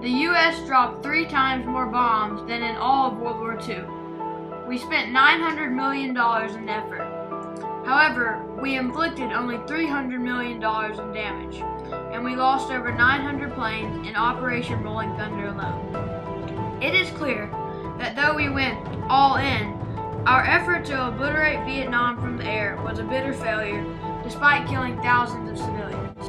The U.S. dropped 3 times more bombs than in all of World War II. We spent $900 million in effort. However, we inflicted only $300 million in damage, and we lost over 900 planes in Operation Rolling Thunder alone. It is clear that though we went all in, our effort to obliterate Vietnam from the air was a bitter failure, despite killing thousands of civilians.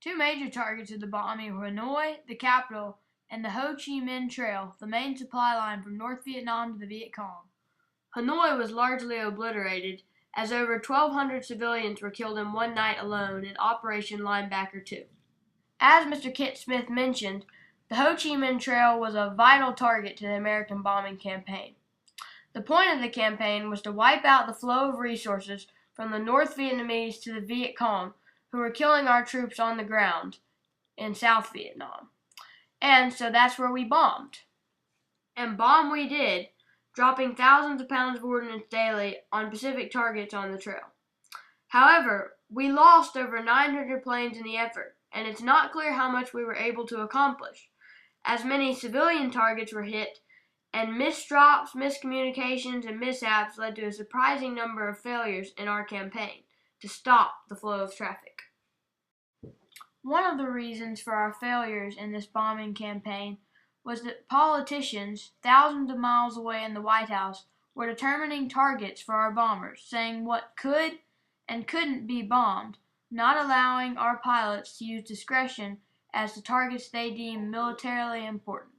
Two major targets of the bombing were Hanoi, the capital, and the Ho Chi Minh Trail, the main supply line from North Vietnam to the Viet Cong. Hanoi was largely obliterated, as over 1,200 civilians were killed in one night alone in Operation Linebacker 2. As Mr. Kit Smith mentioned, the Ho Chi Minh Trail was a vital target to the American bombing campaign. The point of the campaign was to wipe out the flow of resources from the North Vietnamese to the Viet Cong, who were killing our troops on the ground in South Vietnam. And so that's where we bombed. And bomb we did, dropping thousands of pounds of ordnance daily on Pacific targets on the trail. However, we lost over 900 planes in the effort, and it's not clear how much we were able to accomplish, as many civilian targets were hit, and missed drops, miscommunications, and mishaps led to a surprising number of failures in our campaign to stop the flow of traffic. One of the reasons for our failures in this bombing campaign was that politicians, thousands of miles away in the White House, were determining targets for our bombers, saying what could and couldn't be bombed, not allowing our pilots to use discretion as to targets they deemed militarily important.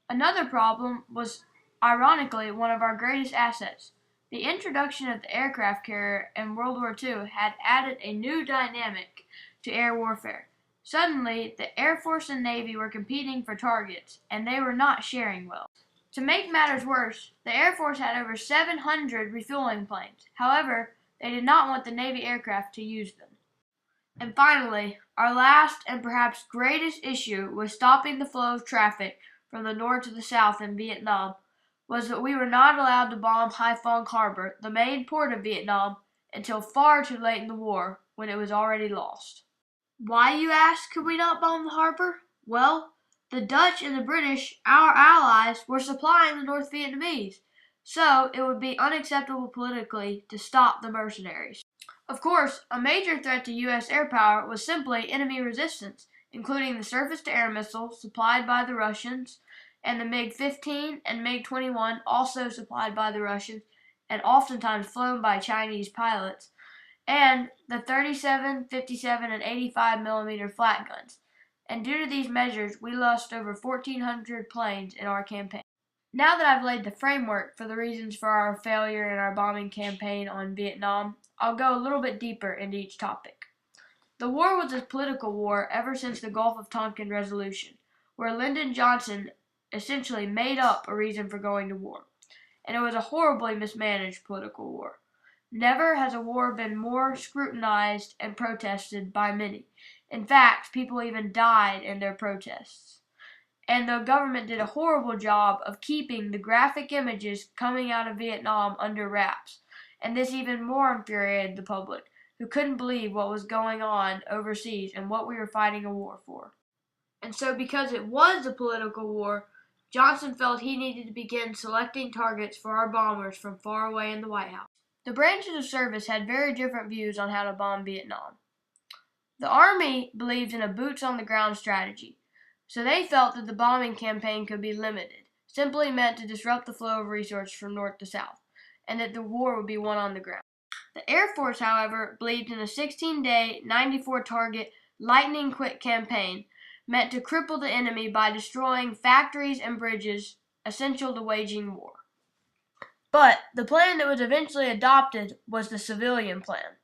Another problem was, ironically, one of our greatest assets. The introduction of the aircraft carrier in World War II had added a new dynamic to air warfare. Suddenly, the Air Force and Navy were competing for targets, and they were not sharing well. To make matters worse, the Air Force had over 700 refueling planes. However, they did not want the Navy aircraft to use them. And finally, our last and perhaps greatest issue with stopping the flow of traffic from the north to the south in Vietnam was that we were not allowed to bomb Haiphong Harbor, the main port of Vietnam, until far too late in the war, when it was already lost. Why, you ask, could we not bomb the harbor? Well, the Dutch and the British, our allies, were supplying the North Vietnamese, so it would be unacceptable politically to stop the mercenaries. Of course, a major threat to U.S. air power was simply enemy resistance, including the surface-to-air missiles supplied by the Russians, and the MiG-15 and MiG-21 also supplied by the Russians and oftentimes flown by Chinese pilots, and the 37, 57, and 85 millimeter flat guns. And due to these measures, we lost over 1,400 planes in our campaign. Now that I've laid the framework for the reasons for our failure in our bombing campaign on Vietnam, I'll go a little bit deeper into each topic. The war was a political war ever since the Gulf of Tonkin resolution, where Lyndon Johnson essentially made up a reason for going to war. And it was a horribly mismanaged political war. Never has a war been more scrutinized and protested by many. In fact, people even died in their protests. And the government did a horrible job of keeping the graphic images coming out of Vietnam under wraps. And this even more infuriated the public, who couldn't believe what was going on overseas and what we were fighting a war for. And so because it was a political war, Johnson felt he needed to begin selecting targets for our bombers from far away in the White House. The branches of service had very different views on how to bomb Vietnam. The Army believed in a boots-on-the-ground strategy, so they felt that the bombing campaign could be limited, simply meant to disrupt the flow of resources from north to south, and that the war would be won on the ground. The Air Force, however, believed in a 16-day, 94-target, lightning-quick campaign meant to cripple the enemy by destroying factories and bridges essential to waging war. But the plan that was eventually adopted was the civilian plan.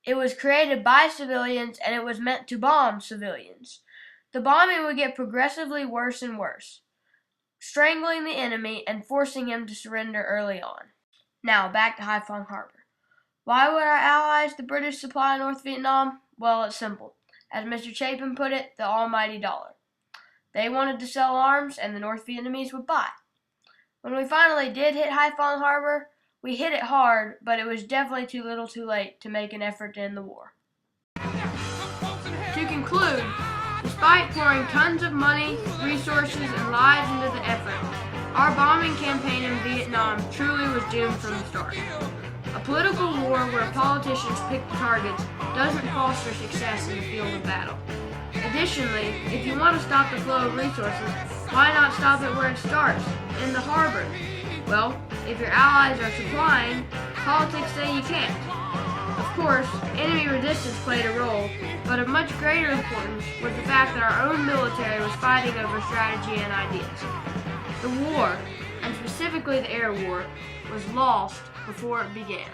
It was created by civilians, and it was meant to bomb civilians. The bombing would get progressively worse and worse. strangling the enemy and forcing him to surrender early on. Now, back to Haiphong Harbor. Why would our allies, the British, supply North Vietnam? Well, it's simple. As Mr. Chapin put it, the almighty dollar. They wanted to sell arms, and the North Vietnamese would buy. When we finally did hit Haiphong Harbor, we hit it hard, but it was definitely too little too late to make an effort to end the war. To conclude, despite pouring tons of money, resources, and lives into the effort, our bombing campaign in Vietnam truly was doomed from the start. A political war where politicians pick the targets doesn't foster success in the field of battle. Additionally, if you want to stop the flow of resources, why not stop it where it starts, in the harbor? Well, if your allies are supplying, politics say you can't. Of course, enemy resistance played a role, but of much greater importance was the fact that our own military was fighting over strategy and ideas. The war, and specifically the air war, was lost before it began.